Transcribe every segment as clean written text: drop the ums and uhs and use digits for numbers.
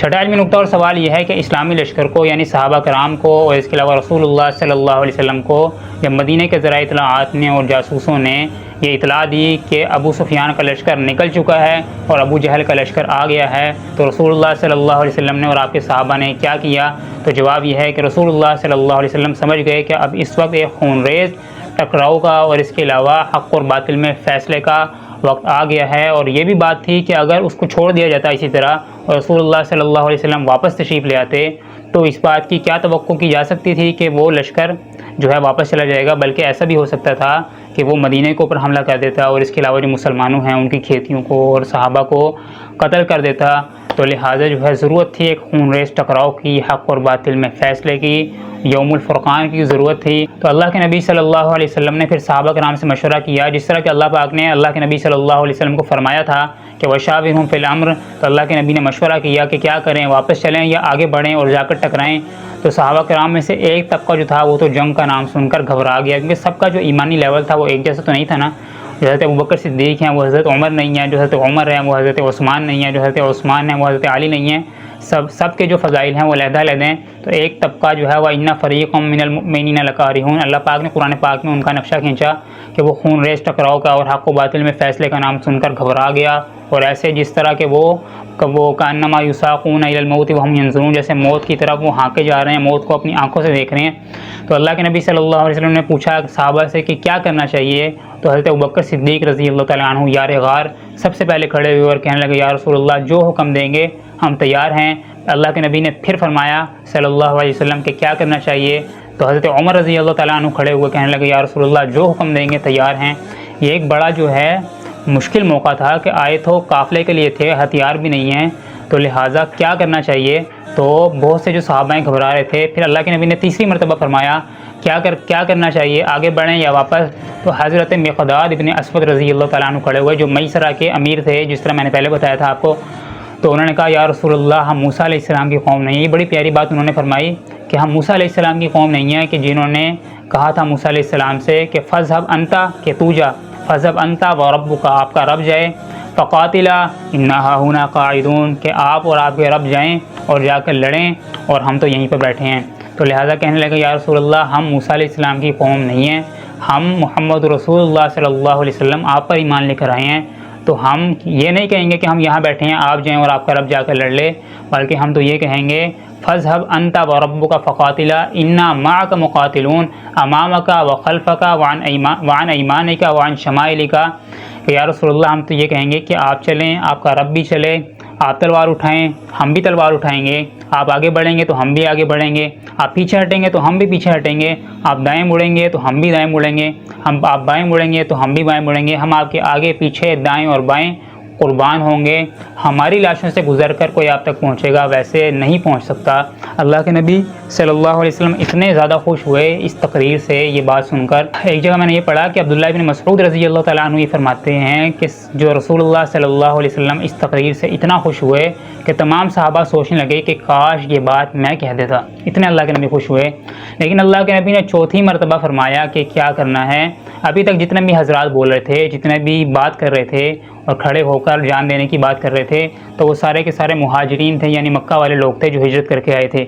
چھٹا علمی نقطہ اور سوال یہ ہے کہ اسلامی لشکر کو یعنی صحابہ کرام کو اور اس کے علاوہ رسول اللہ صلی اللہ علیہ وسلم کو جب مدینہ کے ذرائع اطلاعات نے اور جاسوسوں نے یہ اطلاع دی کہ ابو سفیان کا لشکر نکل چکا ہے اور ابو جہل کا لشکر آ گیا ہے، تو رسول اللہ صلی اللہ علیہ وسلم نے اور آپ کے صحابہ نے کیا کیا؟ تو جواب یہ ہے کہ رسول اللہ صلی اللہ علیہ وسلم سمجھ گئے کہ اب اس وقت ایک خون ریز ٹکراؤ کا اور اس کے علاوہ حق اور باطل میں فیصلے کا وقت آ گیا ہے، اور یہ بھی بات تھی کہ اگر اس کو چھوڑ دیا جاتا اسی طرح اور رسول اللہ صلی اللہ علیہ وسلم واپس تشریف لے آتے تو اس بات کی کیا توقع کی جا سکتی تھی کہ وہ لشکر جو ہے واپس چلا جائے گا، بلکہ ایسا بھی ہو سکتا تھا کہ وہ مدینہ کے اوپر حملہ کر دیتا اور اس کے علاوہ جو مسلمانوں ہیں ان کی کھیتیوں کو اور صحابہ کو قتل کر دیتا۔ تو لہٰذا جو ہے ضرورت تھی ایک خون ریز ٹکراؤ کی، حق اور باطل میں فیصلے کی، یوم الفرقان کی ضرورت تھی۔ تو اللہ کے نبی صلی اللہ علیہ وسلم نے پھر صحابہ کرام سے مشورہ کیا، جس طرح کہ اللہ پاک نے اللہ کے نبی صلی اللہ علیہ وسلم کو فرمایا تھا کہ وشاورھم فی الامر، تو اللہ کے نبی نے مشورہ کیا کہ کیا کریں، واپس چلیں یا آگے بڑھیں اور جا کر ٹکرائیں۔ تو صحابہ کرام میں سے ایک طبقہ جو تھا وہ تو جنگ کا نام سن کر گھبرا گیا، کیونکہ سب کا جو ایمانی لیول تھا وہ ایک جیسا تو نہیں تھا نا۔ جو حضرت ابوبکر صدیق ہیں وہ حضرت عمر نہیں ہیں، جو حضرت عمر ہیں وہ حضرت عثمان نہیں ہیں، جو حضرت عثمان ہیں وہ حضرت علی نہیں ہیں، سب کے جو فضائل ہیں وہ علیحدہ علیحدہ ہیں۔ تو ایک طبقہ جو ہے وہ ان فریقا من المؤمنین لکارہون، اللہ پاک نے قرآن پاک میں ان کا نقشہ کھینچا کہ وہ خون ریز ٹکراؤ کا اور حق و باطل میں فیصلے کا نام سن کر گھبرا گیا، اور ایسے جس طرح کہ وہ کانما یساقون الی الموت وہم ینظرون، جیسے موت کی طرف وہ ہانکے جا رہے ہیں، موت کو اپنی آنکھوں سے دیکھ رہے ہیں۔ تو اللہ کے نبی صلی اللہ علیہ وسلم نے پوچھا صحابہ سے کہ کیا کرنا چاہیے، تو حضرت ابوبکر صدیق رضی اللہ تعالیٰ عنہ یار غار سب سے پہلے کھڑے ہوئے اور کہنے لگے یا رسول اللہ جو حکم دیں گے ہم تیار ہیں۔ اللہ کے نبی نے پھر فرمایا صلی اللہ علیہ وسلم کہ کیا کرنا چاہیے، تو حضرت عمر رضی اللہ تعالیٰ عنہ کھڑے ہوئے کہنے لگے یا رسول اللہ جو حکم دیں گے تیار ہیں۔ یہ ایک بڑا جو ہے مشکل موقع تھا کہ آئے تو قافلے کے لیے تھے، ہتھیار بھی نہیں ہیں، تو لہٰذا کیا کرنا چاہیے؟ تو بہت سے جو صحابہ گھبرا رہے تھے۔ پھر اللہ کے نبی نے تیسری مرتبہ فرمایا کیا کرنا چاہیے، آگے بڑھیں یا واپس؟ تو حضرت مقداد ابن اسود رضی اللہ تعالیٰ عنہ کھڑے ہوئے جو میسرہ کے امیر تھے، جس طرح میں نے پہلے بتایا تھا آپ کو۔ تو انہوں نے کہا یا رسول اللہ ہم موسیٰ علیہ السلام کی قوم نہیں ہیں۔ یہ بڑی پیاری بات انہوں نے فرمائی کہ ہم موسیٰ علیہ السلام کی قوم نہیں ہیں، کہ جنہوں نے کہا تھا موسیٰ علیہ السلام سے کہ فاذهب انت، کہ تو جا، فاذهب انت وربک، آپ کا رب جائے، فقاتلا انا ہاہنا قاعدون، کہ آپ اور آپ کے رب جائیں اور جا کر لڑیں اور ہم تو یہیں پر بیٹھے ہیں۔ تو لہٰذا کہنے لگے یا رسول اللہ ہم موسیٰ علیہ السلام کی قوم نہیں ہیں، ہم محمد رسول اللہ صلی اللہ علیہ وسلم آپ پر ایمان لے کر آئے ہیں، تو ہم یہ نہیں کہیں گے کہ ہم یہاں بیٹھے ہیں آپ جائیں اور آپ کا رب جا کر لڑ لے، بلکہ ہم تو یہ کہیں گے فاذهب انت وربک فقاتلا انا معک مقاتلون امامک وخلفک وعن ایمانک وعن شمائلک، کہ یا رسول اللہ ہم تو یہ کہیں گے کہ آپ چلیں، آپ کا رب بھی چلے، آپ تلوار اٹھائیں ہم بھی تلوار اٹھائیں گے، آپ آگے بڑھیں گے تو ہم بھی آگے بڑھیں گے، آپ پیچھے ہٹیں گے تو ہم بھی پیچھے ہٹیں گے، آپ دائیں مڑیں گے تو ہم بھی دائیں مڑیں گے، آپ بائیں مڑیں گے تو ہم بھی بائیں مڑیں گے، ہم آپ کے آگے پیچھے دائیں اور بائیں قربان ہوں گے، ہماری لاشوں سے گزر کر کوئی آپ تک پہنچے گا ویسے نہیں پہنچ سکتا۔ اللہ کے نبی صلی اللہ علیہ وسلم اتنے زیادہ خوش ہوئے اس تقریر سے، یہ بات سن کر۔ ایک جگہ میں نے یہ پڑھا کہ عبداللہ بن مسعود رضی اللہ تعالیٰ عنہ یہ فرماتے ہیں کہ جو رسول اللہ صلی اللہ علیہ وسلم اس تقریر سے اتنا خوش ہوئے کہ تمام صحابہ سوچنے لگے کہ کاش یہ بات میں کہہ دیتا، اتنے اللہ کے نبی خوش ہوئے۔ لیکن اللہ کے نبی نے چوتھی مرتبہ فرمایا کہ کیا کرنا ہے۔ ابھی تک جتنے بھی حضرات بول رہے تھے، جتنے بھی بات کر رہے تھے اور کھڑے ہو کر جان دینے کی بات کر رہے تھے، تو وہ سارے کے سارے مہاجرین تھے، یعنی مکہ والے لوگ تھے جو ہجرت کر کے آئے تھے۔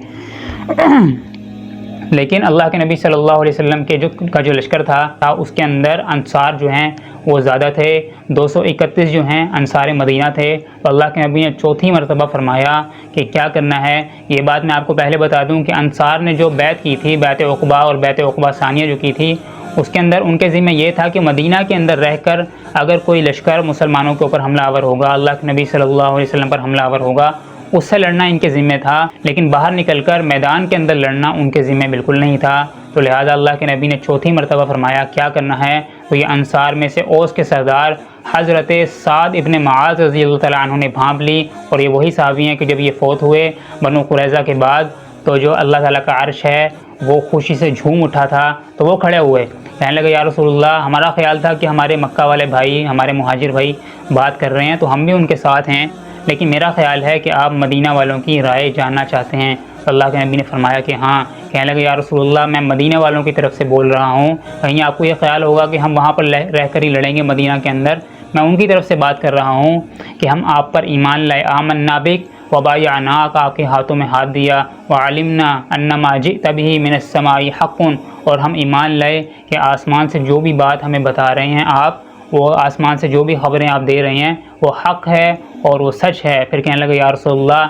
لیکن اللہ کے نبی صلی اللہ علیہ وسلم کے جو لشکر تھا اس کے اندر انصار جو ہیں وہ زیادہ تھے، 231 جو ہیں انصار مدینہ تھے۔ تو اللہ کے نبی نے چوتھی مرتبہ فرمایا کہ کیا کرنا ہے۔ یہ بات میں آپ کو پہلے بتا دوں کہ انصار نے جو بیعت کی تھی، بیعت عقبہ اور بیعت عقبہ ثانیہ جو کی تھی، اس کے اندر ان کے ذمہ یہ تھا کہ مدینہ کے اندر رہ کر اگر کوئی لشکر مسلمانوں کے اوپر حملہ آور ہوگا، اللہ کے نبی صلی اللہ علیہ وسلم پر حملہ آور ہوگا، اس سے لڑنا ان کے ذمہ تھا، لیکن باہر نکل کر میدان کے اندر لڑنا ان کے ذمہ بالکل نہیں تھا۔ تو لہٰذا اللہ کے نبی نے چوتھی مرتبہ فرمایا کیا کرنا ہے۔ تو یہ انصار میں سے اوس کے سردار حضرت سعد ابن معاذ رضی اللہ تعالیٰ عنہ نے بھانپ لی، اور یہ وہی صحابی ہیں کہ جب یہ فوت ہوئے بنو قریظہ کے بعد تو جو اللہ تعالیٰ کا عرش ہے وہ خوشی سے جھوم اٹھا تھا، تو وہ کھڑے ہوئے کہنے لگے یا رسول اللہ ہمارا خیال تھا کہ ہمارے مکہ والے بھائی، ہمارے مہاجر بھائی بات کر رہے ہیں تو ہم بھی ان کے ساتھ ہیں، لیکن میرا خیال ہے کہ آپ مدینہ والوں کی رائے جاننا چاہتے ہیں۔ تو اللہ کے نبی نے فرمایا کہ ہاں۔ کہنے لگے یا رسول اللہ میں مدینہ والوں کی طرف سے بول رہا ہوں، کہیں آپ کو یہ خیال ہوگا کہ ہم وہاں پر رہ کر ہی لڑیں گے مدینہ کے اندر، میں ان کی طرف سے بات کر رہا ہوں کہ ہم آپ پر ایمان لائے، آمنا بک وبایعناک، آپ کے ہاتھوں میں ہاتھ دیا، وعلمنا ان ما جئت به من السماء حق، اور ہم ایمان لائے کہ آسمان سے جو بھی بات ہمیں بتا رہے ہیں آپ، وہ آسمان سے جو بھی خبریں آپ دے رہے ہیں وہ حق ہے اور وہ سچ ہے۔ پھر کہنے لگے یا رسول اللہ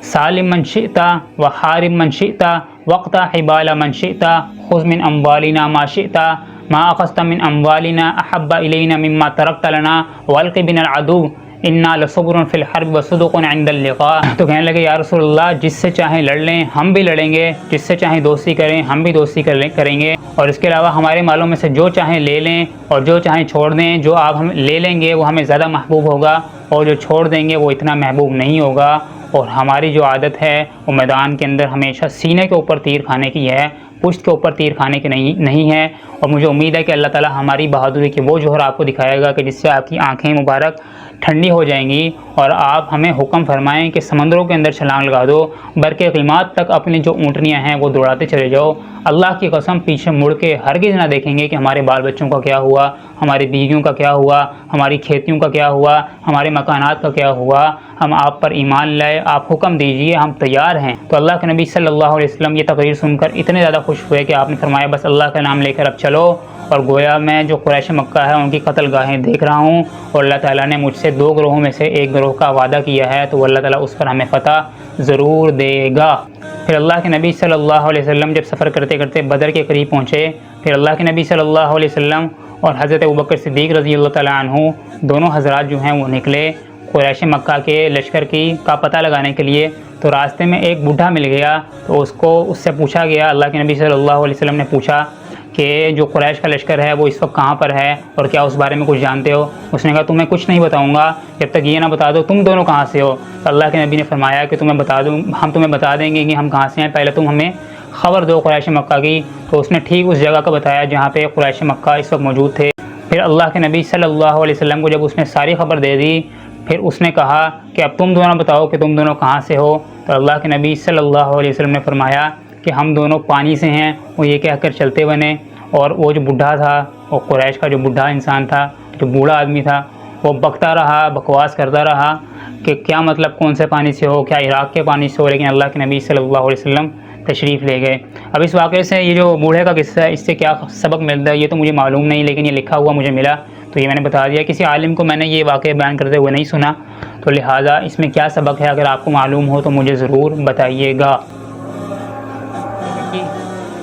سالم من شئت وحارم من شئت واقطع حبال من شئت خذ من اموالنا ما شئت ما اخذت من اموالنا احب الینا مما ترکت لنا والق بنا العدو انا لصبر فی الحرب وصدق عند اللقاء۔ تو کہنے لگے یا رسول اللہ جس سے چاہیں لڑ لیں ہم بھی لڑیں گے، جس سے چاہیں دوستی کریں ہم بھی دوستی کریں گے، اور اس کے علاوہ ہمارے مالوں میں سے جو چاہیں لے لیں اور جو چاہیں چھوڑ دیں، جو آپ ہم لے لیں گے وہ ہمیں زیادہ محبوب ہوگا اور جو چھوڑ دیں گے وہ اتنا محبوب نہیں ہوگا۔ اور ہماری جو عادت ہے وہ میدان کے اندر ہمیشہ سینے کے اوپر تیر کھانے کی ہے، پشت کے اوپر تیر کھانے کی نہیں ہے، اور مجھے امید ہے کہ اللہ تعالی ہماری بہادری کے وہ جوہر آپ کو دکھائے گا کہ جس سے آپ کی آنکھیں مبارک ٹھنڈی ہو جائیں گی اور آپ ہمیں حکم فرمائیں کہ سمندروں کے اندر چھلانگ لگا دو، برق قیمات تک اپنی جو اونٹنیاں ہیں وہ دوڑاتے چلے جاؤ۔ اللہ کی قسم پیچھے مڑ کے ہرگز نہ دیکھیں گے کہ ہمارے بال بچوں کا کیا ہوا، ہماری بیویوں کا کیا ہوا، ہماری کھیتیوں کا کیا ہوا، ہمارے مکانات کا کیا ہوا۔ ہم آپ پر ایمان لائے، آپ حکم دیجئے، ہم تیار ہیں۔ تو اللہ کے نبی صلی اللہ علیہ وسلم یہ تقریر سن کر اتنے زیادہ خوش ہوئے کہ آپ نے فرمایا بس اللہ کا نام لے کر اب چلو، اور گویا میں جو قریش مکہ ہے ان کی قتل گاہیں دیکھ رہا ہوں، اور اللہ تعالیٰ نے مجھ سے 2 گروہوں میں سے ایک گروہ کا وعدہ کیا ہے، تو اللہ تعالیٰ اس پر ہمیں فتح ضرور دے گا۔ پھر اللہ کے نبی صلی اللہ علیہ وسلم جب سفر کرتے کرتے بدر کے قریب پہنچے، پھر اللہ کے نبی صلی اللہ علیہ وسلم اور حضرت ابوبکر صدیق رضی اللہ تعالیٰ عنہ دونوں حضرات جو ہیں وہ نکلے قریش مکہ کے لشکر کا پتہ لگانے کے لیے۔ تو راستے میں ایک بوڑھا مل گیا، تو اس سے پوچھا گیا، اللہ کے نبی صلی اللہ علیہ وسلم نے پوچھا کہ جو قریش کا لشکر ہے وہ اس وقت کہاں پر ہے اور کیا اس بارے میں کچھ جانتے ہو؟ اس نے کہا تمہیں کچھ نہیں بتاؤں گا جب تک یہ نہ بتا دو تم دونوں کہاں سے ہو۔ تو اللہ کے نبی نے فرمایا کہ ہم تمہیں بتا دیں گے کہ ہم کہاں سے ہیں، پہلے تم ہمیں خبر دو قریش مکہ کی۔ تو اس نے ٹھیک اس جگہ کا بتایا جہاں پہ قریش مکہ اس وقت موجود تھے۔ پھر اللہ کے نبی صلی اللہ علیہ وسلم کو جب اس نے ساری خبر دے دی، پھر اس نے کہا کہ اب تم دونوں بتاؤ کہ تم دونوں کہاں سے ہو۔ تو اللہ کے نبی صلی اللہ علیہ وسلم نے فرمایا کہ ہم دونوں پانی سے ہیں۔ وہ یہ کہہ کر چلتے بنے، اور وہ جو بوڑھا تھا، وہ قریش کا جو بوڑھا انسان تھا، جو بوڑھا آدمی تھا، وہ بکتا رہا، بکواس کرتا رہا کہ کیا مطلب کون سے پانی سے ہو، کیا عراق کے پانی سے ہو، لیکن اللہ کے نبی صلی اللہ علیہ وسلم تشریف لے گئے۔ اب اس واقعے سے یہ جو بوڑھے کا قصہ ہے اس سے کیا سبق ملتا ہے یہ تو مجھے معلوم نہیں، لیکن یہ لکھا ہوا مجھے ملا تو یہ میں نے بتا دیا۔ کسی عالم کو میں نے یہ واقعہ بیان کرتے ہوئے نہیں سنا، تو لہٰذا اس میں کیا سبق ہے اگر آپ کو معلوم ہو تو مجھے ضرور بتائیے گا۔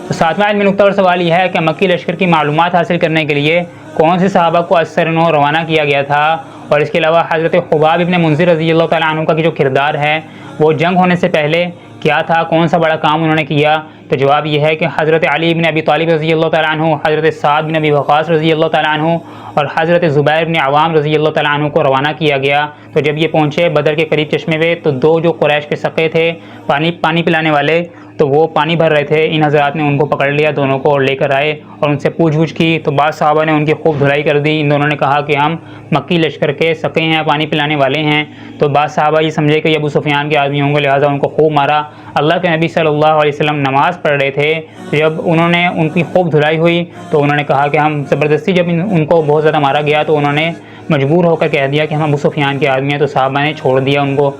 تو 7واں علمی نکتہ اور سوال یہ ہے کہ مکی لشکر کی معلومات حاصل کرنے کے لیے کون سے صحابہ کو اسرنو روانہ کیا گیا تھا، اور اس کے علاوہ حضرت خباب ابن منذر رضی اللہ تعالیٰ عنہ کا جو کردار ہے وہ جنگ ہونے سے پہلے کیا تھا، کون سا بڑا کام انہوں نے کیا۔ تو جواب یہ ہے کہ حضرت علی بن ابی طالب رضی اللہ تعالیٰ عنہ، حضرت سعد بن ابی وقاص رضی اللہ تعالیٰ عنہ اور حضرت زبیر بن عوام رضی اللہ تعالیٰ عنہ کو روانہ کیا گیا۔ تو جب یہ پہنچے بدر کے قریب چشمے پہ، تو 2 جو قریش کے سقے تھے پانی پلانے والے، تو وہ پانی بھر رہے تھے۔ ان حضرات نے ان کو پکڑ لیا دونوں کو اور لے کر آئے اور ان سے پوچھ گچھ کی، تو بعض صحابہ نے ان کی خوب دھلائی کر دی۔ ان دونوں نے کہا کہ ہم مکی لشکر کے سقے ہیں، پانی پلانے والے ہیں۔ تو بعض صحابہ یہ سمجھے کہ یہ ابو سفیان کے آدمی ہوں گے، لہٰذا ان کو خوب مارا۔ اللہ کے نبی صلی اللہ علیہ وسلم نماز پڑھ رہے تھے، جب انہوں نے ان کی خوب دھلائی ہوئی تو انہوں نے کہا کہ ہم زبردستی، جب ان کو بہت زیادہ مارا گیا تو انہوں نے مجبور ہو کر کہہ دیا کہ ہم ابو سفیان کے آدمی ہیں، تو صحابہ نے چھوڑ دیا ان کو۔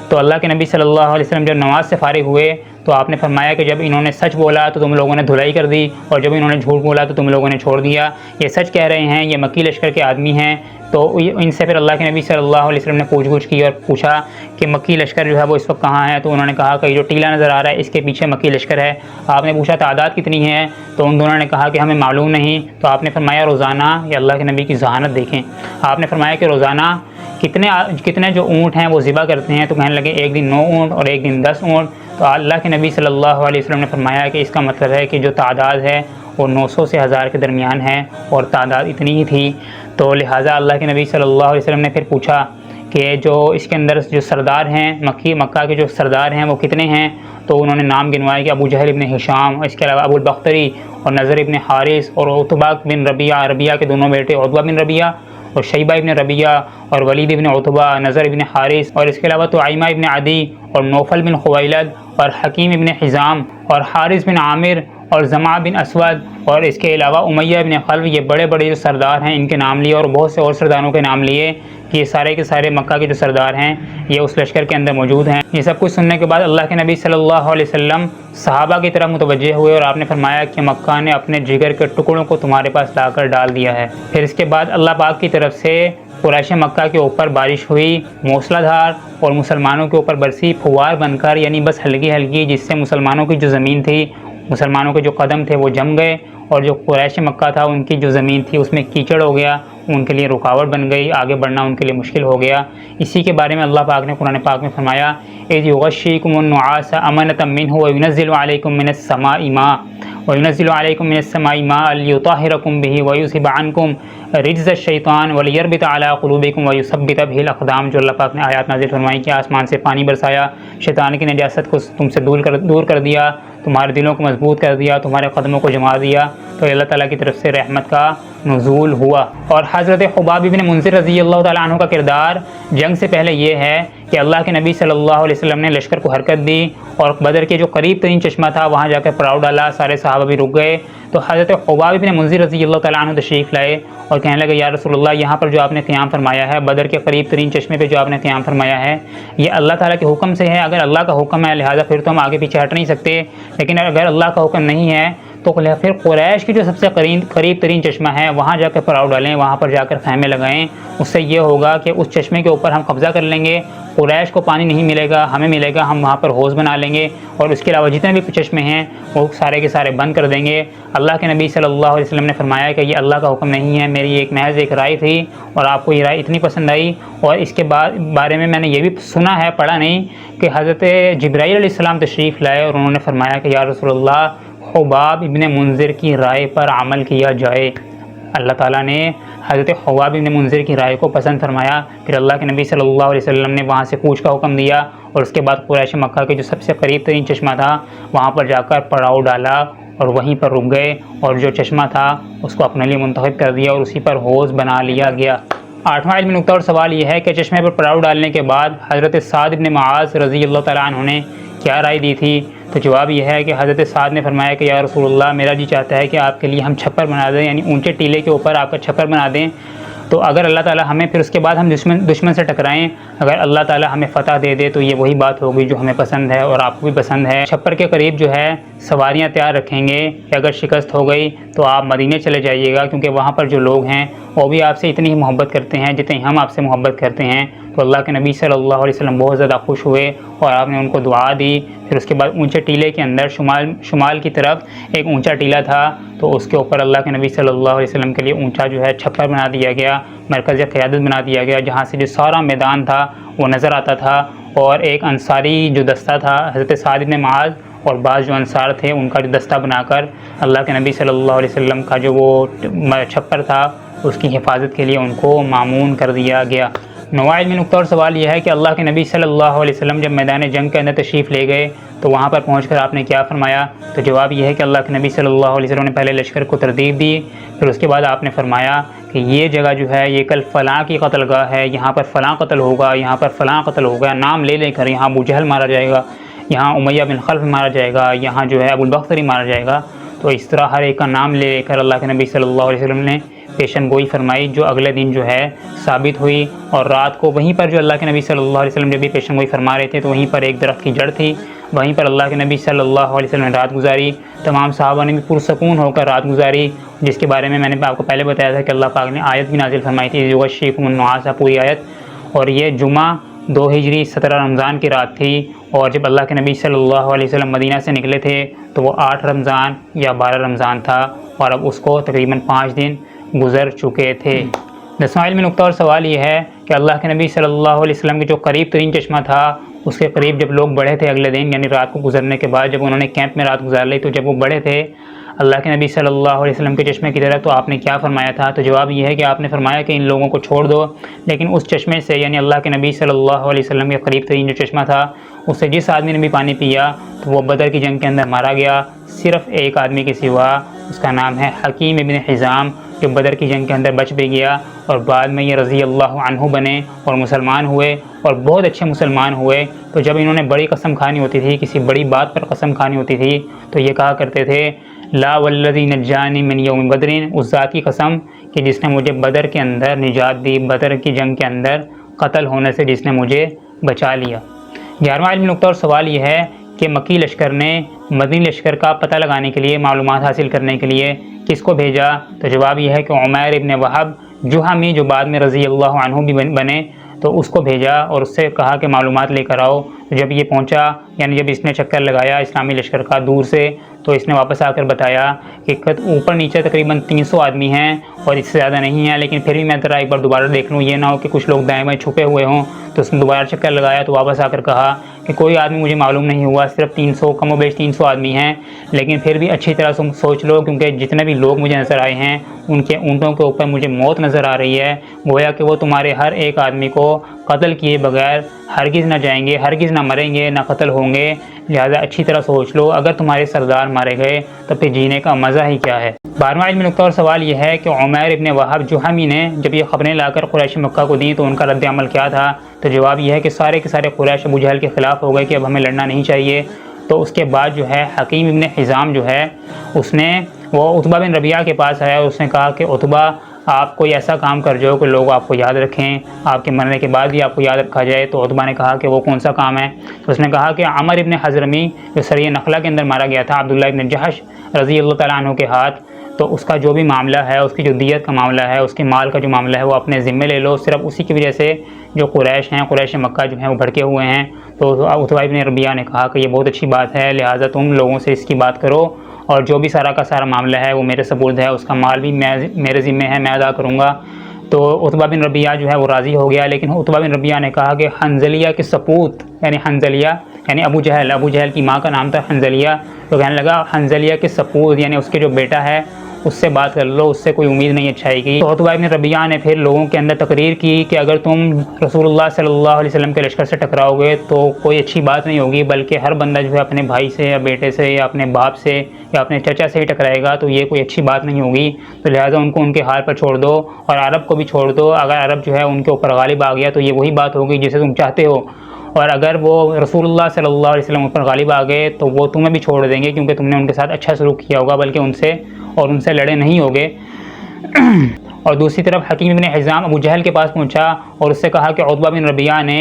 تو اللہ کے نبی صلی اللہ علیہ وسلم جب نماز سے فارغ ہوئے تو آپ نے فرمایا کہ جب انہوں نے سچ بولا تو تم لوگوں نے دھلائی کر دی، اور جب انہوں نے جھوٹ بولا تو تم لوگوں نے چھوڑ دیا۔ یہ سچ کہہ رہے ہیں، یہ مکی لشکر کے آدمی ہیں۔ تو ان سے پھر اللہ کے نبی صلی اللہ علیہ وسلم نے پوچھ گچھ کی اور پوچھا کہ مکی لشکر جو ہے وہ اس وقت کہاں ہے؟ تو انہوں نے کہا کہ یہ جو ٹیلا نظر آ رہا ہے اس کے پیچھے مکی لشکر ہے۔ آپ نے پوچھا تعداد کتنی ہے؟ تو ان دونوں نے کہا کہ ہمیں معلوم نہیں۔ تو آپ نے فرمایا روزانہ، یا اللہ کے نبی کی ذہانت دیکھیں، آپ نے فرمایا کہ روزانہ کتنے جو اونٹ ہیں وہ ذبح کرتے ہیں؟ تو کہنے لگے ایک دن 9 اونٹ اور ایک دن 10 اونٹ۔ تو اللہ کے نبی صلی اللہ علیہ وسلم نے فرمایا کہ اس کا مطلب ہے کہ جو تعداد ہے وہ 900 سے 1000 کے درمیان ہے، اور تعداد اتنی ہی تھی۔ تو لہٰذا اللہ کے نبی صلی اللہ علیہ وسلم نے پھر پوچھا کہ جو اس کے اندر جو سردار ہیں، مکہ کے جو سردار ہیں وہ کتنے ہیں؟ تو انہوں نے نام گنوائے کہ ابو جہل ابن ہشام، اس کے علاوہ ابو البختری اور نضر ابن حارث اور عتبہ بن ربیعہ کے دونوں بیٹے عتبہ بن ربیعہ اور شیبہ ابن ربیعہ اور ولید ابن عتبہ، نضر ابن حارث، اور اس کے علاوہ طعیمہ ابن عدی اور نوفل بن خویلد اور حکیم ابن حزام اور حارث بن عامر اور زمع بن اسود اور اس کے علاوہ امیہ بن خلف، یہ بڑے بڑے جو سردار ہیں ان کے نام لیے، اور بہت سے اور سرداروں کے نام لیے کہ یہ سارے کے سارے مکہ کے جو سردار ہیں یہ اس لشکر کے اندر موجود ہیں۔ یہ سب کچھ سننے کے بعد اللہ کے نبی صلی اللہ علیہ وسلم صحابہ کی طرف متوجہ ہوئے اور آپ نے فرمایا کہ مکہ نے اپنے جگر کے ٹکڑوں کو تمہارے پاس لا کر ڈال دیا ہے۔ پھر اس کے بعد اللہ پاک کی طرف سے قریش مکہ کے اوپر بارش ہوئی موسلا دھار، اور مسلمانوں کے اوپر برسی پھوار بن کر، یعنی بس ہلکی ہلکی، جس سے مسلمانوں کی جو زمین تھی، مسلمانوں کے جو قدم تھے وہ جم گئے، اور جو قریش مکہ تھا ان کی جو زمین تھی اس میں کیچڑ ہو گیا، ان کے لیے رکاوٹ بن گئی، آگے بڑھنا ان کے لیے مشکل ہو گیا۔ اسی کے بارے میں اللہ پاک نے قرآن پاک میں فرمایا اذ یغشیکم النعاس امنۃ منہ وینزل علیکم من السماء ماء وینزل علیکم من السماء ماء لیطہرکم بہ ویذھب عنکم رجز الشیطان ولیربط علی قلوبکم ویثبت بہ الاقدام۔ جو اللہ پاک نے آیات نازل فرمائی کہ آسمان سے پانی برسایا، شیطان کی نجاست کو تم سے دور کر دیا، تمہارے دلوں کو مضبوط کر دیا، تمہارے قدموں کو جما دیا، تو اللہ تعالیٰ کی طرف سے رحمت کا نزول ہوا۔ اور حضرت خباب بن منذر رضی اللہ تعالیٰ عنہ کا کردار جنگ سے پہلے یہ ہے کہ اللہ کے نبی صلی اللہ علیہ وسلم نے لشکر کو حرکت دی، اور بدر کے جو قریب ترین چشمہ تھا وہاں جا کے پڑاؤ ڈالا، سارے صحابہ بھی رک گئے۔ تو حضرت خباب بن منذر رضی اللہ تعالیٰ عنہ تشریف لائے اور کہنے لگے یا رسول اللہ، یہاں پر جو آپ نے قیام فرمایا ہے، بدر کے قریب ترین چشمے پہ جو آپ نے قیام فرمایا ہے، یہ اللہ تعالیٰ کے حکم سے ہے؟ اگر اللہ کا حکم ہے لہٰذا پھر تو ہم آگے پیچھے ہٹ نہیں سکتے، لیکن اگر اللہ کا حکم نہیں ہے تو پھر قریش کی جو سب سے قریب ترین چشمہ ہے وہاں جا کے پڑاؤ ڈالیں، وہاں پر جا کر خیمے لگائیں۔ اس سے یہ ہوگا کہ اس چشمے کے اوپر ہم قبضہ کر لیں گے، قریش کو پانی نہیں ملے گا، ہمیں ملے گا، ہم وہاں پر حوض بنا لیں گے، اور اس کے علاوہ جتنے بھی چشمے ہیں وہ سارے کے سارے بند کر دیں گے۔ اللہ کے نبی صلی اللہ علیہ وسلم نے فرمایا کہ یہ اللہ کا حکم نہیں ہے، میری محض ایک رائے تھی، اور آپ کو یہ رائے اتنی پسند آئی۔ اور اس کے بارے میں نے یہ بھی سنا ہے، پڑھا نہیں، کہ حضرت جبرائیل علیہ السلام تشریف لائے اور انہوں نے فرمایا کہ یا رسول اللہ خباب ابن منذر کی رائے پر عمل کیا جائے۔ اللہ تعالیٰ نے حضرت خباب ابن منذر کی رائے کو پسند فرمایا۔ پھر اللہ کے نبی صلی اللہ علیہ وسلم نے وہاں سے کوچ کا حکم دیا، اور اس کے بعد قریش مکہ کے جو سب سے قریب ترین چشمہ تھا وہاں پر جا کر پڑاؤ ڈالا، اور وہیں پر رک گئے، اور جو چشمہ تھا اس کو اپنے لیے منتخب کر دیا اور اسی پر حوض بنا لیا گیا۔ آٹھواں علمی نکتہ اور سوال یہ ہے کہ چشمے پر پڑاؤ ڈالنے کے بعد حضرت سعد بن معاذ رضی اللہ تعالیٰ عنہ نے کیا رائے دی تھی؟ تو جواب یہ ہے کہ حضرت سعد نے فرمایا کہ یا رسول اللہ، میرا جی چاہتا ہے کہ آپ کے لیے ہم چھپر بنا دیں، یعنی اونچے ٹیلے کے اوپر آپ کا چھپر بنا دیں، تو اگر اللہ تعالیٰ ہمیں پھر اس کے بعد ہم دشمن سے ٹکرائیں، اگر اللہ تعالیٰ ہمیں فتح دے دے تو یہ وہی بات ہوگی جو ہمیں پسند ہے اور آپ کو بھی پسند ہے۔ چھپر کے قریب جو ہے سواریاں تیار رکھیں گے کہ اگر شکست ہو گئی تو آپ مدینے چلے جائیے گا، کیونکہ وہاں پر جو لوگ ہیں وہ بھی آپ سے اتنی ہی محبت کرتے ہیں جتنی ہم آپ سے محبت کرتے ہیں۔ تو اللہ کے نبی صلی اللہ علیہ وسلم بہت زیادہ خوش ہوئے اور آپ نے ان کو دعا دی۔ پھر اس کے بعد اونچے ٹیلے کے اندر شمال کی طرف ایک اونچا ٹیلا تھا، تو اس کے اوپر اللہ کے نبی صلی اللہ علیہ وسلم کے لیے اونچا جو ہے چھپر بنا دیا گیا، مرکز قیادت بنا دیا گیا، جہاں سے جو سارا میدان تھا وہ نظر آتا تھا۔ اور ایک انصاری جو دستہ تھا حضرت سعد بن معاذ اور بعض جو انصار تھے ان کا جو دستہ بنا کر اللہ کے نبی صلی اللہ علیہ وسلم کا جو وہ چھپر تھا اس کی حفاظت کے لیے ان کو مامون کر دیا گیا۔ نواں علمی نکتہ اور سوال یہ ہے کہ اللہ کے نبی صلی اللہ علیہ وسلم جب میدان جنگ کے اندر تشریف لے گئے تو وہاں پر پہنچ کر آپ نے کیا فرمایا؟ تو جواب یہ ہے کہ اللہ کے نبی صلی اللہ علیہ وسلم نے پہلے لشکر کو ترتیب دی، پھر اس کے بعد آپ نے فرمایا کہ یہ جگہ جو ہے یہ کل فلاں کی قتل گاہ ہے، یہاں پر فلاں قتل ہوگا، یہاں پر فلاں قتل ہوگا، نام لے لے کر یہاں ابو جہل مارا جائے گا، یہاں امیہ بن خلف مارا جائے گا، یہاں جو ہے ابو البختری مارا جائے گا۔ تو اس طرح ہر ایک کا نام لے لے کر اللہ کے نبی صلی اللہ علیہ وسلم نے پیشن گوئی فرمائی، جو اگلے دن جو ہے ثابت ہوئی۔ اور رات کو وہیں پر جو اللہ کے نبی صلی اللہ علیہ وسلم جب بھی پیشن گوئی فرما رہے تھے تو وہیں پر ایک درخت کی جڑ تھی، وہیں پر اللہ کے نبی صلی اللہ علیہ وسلم نے رات گزاری۔ تمام صحابہ نے بھی پرسکون ہو کر رات گزاری، جس کے بارے میں نے آپ کو پہلے بتایا تھا کہ اللہ پاک نے آیت بھی نازل فرمائی تھی، یغشیکم النعاس پوری آیت۔ اور یہ جمعہ 2 ہجری 17 رمضان کی رات تھی، اور جب اللہ کے نبی صلی اللہ علیہ وسلم مدینہ سے نکلے تھے تو وہ 8 رمضان یا 12 رمضان تھا، اور اب اس کو تقریباً 5 دن گزر چکے تھے۔ 10واں علمی نکتہ اور سوال یہ ہے کہ اللہ کے نبی صلی اللہ علیہ وسلم کے جو قریب ترین چشمہ تھا اس کے قریب جب لوگ بڑھے تھے اگلے دن، یعنی رات کو گزرنے کے بعد جب انہوں نے کیمپ میں رات گزار لی، تو جب وہ بڑھے تھے اللہ کے نبی صلی اللہ علیہ وسلم کے چشمے کی طرف، تو آپ نے کیا فرمایا تھا؟ تو جواب یہ ہے کہ آپ نے فرمایا کہ ان لوگوں کو چھوڑ دو، لیکن اس چشمے سے، یعنی اللہ کے نبی صلی اللہ علیہ وسلم کے قریب ترین جو چشمہ تھا اس سے جس آدمی نے بھی پانی پیا تو وہ بدر کی جنگ کے اندر مارا گیا، صرف ایک آدمی کے سوا، اس کا نام ہے حکیم ابن حزام، جو بدر کی جنگ کے اندر بچ بھی گیا، اور بعد میں یہ رضی اللہ عنہ بنے اور مسلمان ہوئے، اور بہت اچھے مسلمان ہوئے۔ تو جب انہوں نے بڑی قسم کھانی ہوتی تھی، کسی بڑی بات پر قسم کھانی ہوتی تھی، تو یہ کہا کرتے تھے لا والذی نجانی من یوم بدر، اس ذات کی قسم کہ جس نے مجھے بدر کے اندر نجات دی، بدر کی جنگ کے اندر قتل ہونے سے جس نے مجھے بچا لیا۔ 11واں علمی نقطہ اور سوال یہ ہے کہ مکی لشکر نے مدنی لشکر کا پتہ لگانے کے لیے، معلومات حاصل کرنے کے لیے کس کو بھیجا؟ تو جواب یہ ہے کہ عمیر ابن وہب جہمی، جو بعد میں رضی اللہ عنہ بھی بنے، تو اس کو بھیجا اور اس سے کہا کہ معلومات لے کر آؤ۔ تو جب یہ پہنچا، یعنی جب اس نے چکر لگایا اسلامی لشکر کا دور سے، تو اس نے واپس آ کر بتایا کہ اوپر نیچے تقریباً 300 آدمی ہیں اور اس سے زیادہ نہیں ہیں، لیکن پھر بھی میں ذرا ایک بار دوبارہ دیکھ لوں، یہ نہ ہو کہ کچھ لوگ دائیں بائیں چھپے ہوئے ہوں۔ تو اس نے دوبارہ چکر لگایا تو واپس آ کر کہا کہ کوئی آدمی مجھے معلوم نہیں ہوا، صرف 300 کم و بیش 300 آدمی ہیں، لیکن پھر بھی اچھی طرح سے سوچ لو، کیونکہ جتنے بھی لوگ مجھے نظر آئے ہیں ان کے اونٹوں کے اوپر مجھے موت نظر آ رہی ہے، گویا کہ وہ تمہارے ہر ایک آدمی کو قتل کیے بغیر ہرگز نہ جائیں گے، ہرگز نہ مریں گے، نہ قتل ہوں گے، لہذا اچھی طرح سوچ لو، اگر تمہارے سردار مارے گئے تو پھر جینے کا مزہ ہی کیا ہے۔ 12واں علمی نقطہ اور سوال یہ ہے کہ عمیر ابن وہب جہمی نے جب یہ خبریں لا کر قریش مکہ کو دیں تو ان کا رد عمل کیا تھا؟ تو جواب یہ ہے کہ سارے کے سارے قریش ابو جہل کے خلاف ہو گئے کہ اب ہمیں لڑنا نہیں چاہیے۔ تو اس کے بعد جو ہے حکیم ابن حزام جو ہے اس نے وہ عتبہ بن ربیعہ کے پاس آیا، اس نے کہا کہ عتبہ آپ کوئی ایسا کام کر جاؤ کہ لوگ آپ کو یاد رکھیں، آپ کے مرنے کے بعد بھی آپ کو یاد رکھا جائے۔ تو عتبہ نے کہا کہ وہ کون سا کام ہے؟ تو اس نے کہا کہ عمر ابن حضرمی جو سریہ نخلہ کے اندر مارا گیا تھا عبداللہ ابن جہش رضی اللہ تعالیٰ عنہ کے ہاتھ، تو اس کا جو بھی معاملہ ہے، اس کی جو دیت کا معاملہ ہے، اس کے مال کا جو معاملہ ہے، وہ اپنے ذمے لے لو، صرف اسی کی وجہ سے جو قریش ہیں، قریش مکہ جو ہیں وہ بھڑکے ہوئے ہیں۔ تو عتبہ ابن ربیعہ نے کہا کہ یہ بہت اچھی بات ہے، لہٰذا تم لوگوں سے اس کی بات کرو اور جو بھی سارا کا سارا معاملہ ہے وہ میرے سپرد ہے، اس کا مال بھی میرے ذمے ہے، میں ادا کروں گا۔ تو عتبہ بن ربیعہ جو ہے وہ راضی ہو گیا، لیکن عتبہ بن ربیعہ نے کہا کہ حنظلیہ کے سپوت، یعنی حنظلیہ یعنی ابو جہل کی ماں کا نام تھا حنظلیہ، تو کہنے لگا حنظلیہ کے سپوت یعنی اس کے جو بیٹا ہے اس سے بات کر لو، اس سے کوئی امید نہیں اچھائی کی۔ تو عتبہ بن ربیعہ نے پھر لوگوں کے اندر تقریر کی کہ اگر تم رسول اللہ صلی اللہ علیہ وسلم کے لشکر سے ٹکراؤ گے تو کوئی اچھی بات نہیں ہوگی، بلکہ ہر بندہ جو ہے اپنے بھائی سے یا بیٹے سے یا اپنے باپ سے یا اپنے چچا سے ہی ٹکرائے گا، تو یہ کوئی اچھی بات نہیں ہوگی، تو لہٰذا ان کو ان کے حال پر چھوڑ دو اور عرب کو بھی چھوڑ دو۔ اگر عرب جو ہے ان کے اوپر غالب آ گیا تو یہ وہی بات ہوگی جسے تم چاہتے ہو، اور اگر وہ رسول اللہ صلی اللہ علیہ وسلم پر غالب آ گئے تو وہ تمہیں بھی چھوڑ دیں گے، کیونکہ تم نے ان کے ساتھ اچھا سلوک کیا ہوگا، بلکہ ان سے لڑے نہیں ہوگے۔ اور دوسری طرف حکیم ابن حزام ابو جہل کے پاس پہنچا اور اس سے کہا کہ عتبہ بن ربیعہ نے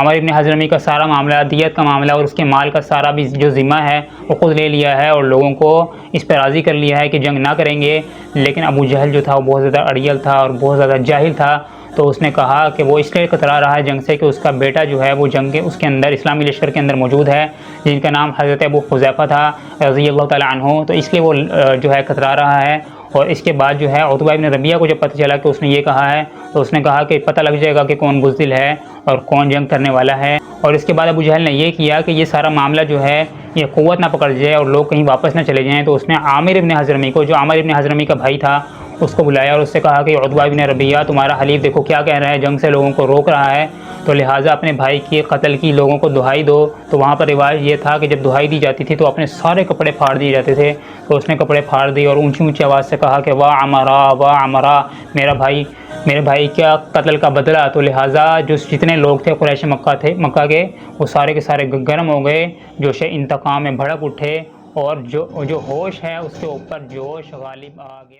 عمر ابن حضرمی کا سارا معاملہ، دیت کا معاملہ اور اس کے مال کا سارا بھی جو ذمہ ہے وہ خود لے لیا ہے اور لوگوں کو اس پہ راضی کر لیا ہے کہ جنگ نہ کریں گے۔ لیکن ابو جہل جو تھا وہ بہت زیادہ اڑیل تھا اور بہت زیادہ جاہل تھا، تو اس نے کہا کہ وہ اس لیے کترا رہا ہے جنگ سے کہ اس کا بیٹا جو ہے وہ جنگ کے اس کے اندر اسلامی لشکر کے اندر موجود ہے، جن کا نام حضرت ابو حذیفہ تھا رضی اللہ تعالیٰ عنہ، تو اس لیے وہ جو ہے کترا رہا ہے۔ اور اس کے بعد جو ہے عتبہ بن ربیعہ کو جب پتہ چلا کہ اس نے یہ کہا ہے تو اس نے کہا کہ پتہ لگ جائے گا کہ کون بزدل ہے اور کون جنگ کرنے والا ہے۔ اور اس کے بعد ابو جہل نے یہ کیا کہ یہ سارا معاملہ جو ہے یہ قوت نہ پکڑ جائے اور لوگ کہیں واپس نہ چلے جائیں، تو اس نے عامر ابن حضرمی کو، جو عامر ابن حضرمی کا بھائی تھا، اس کو بلایا اور اس سے کہا کہ عتبہ بن ربیعہ تمہارا حلیف دیکھو کیا کہہ رہا ہے، جنگ سے لوگوں کو روک رہا ہے، تو لہٰذا اپنے بھائی کی قتل کی لوگوں کو دہائی دو۔ تو وہاں پر رواج یہ تھا کہ جب دہائی دی جاتی تھی تو اپنے سارے کپڑے پھاڑ دیے جاتے تھے، تو اس نے کپڑے پھاڑ دیے اور اونچی اونچی آواز سے کہا کہ واہ عمرا واہ عمرا، میرے بھائی کیا قتل کا بدلہ۔ تو لہٰذا جو جتنے لوگ تھے قریش مکہ کے وہ سارے کے سارے گرم ہو گئے، جوش انتقام میں بھڑک اٹھے اور جو ہوش ہے اس کے اوپر جوش غالب آ گیا۔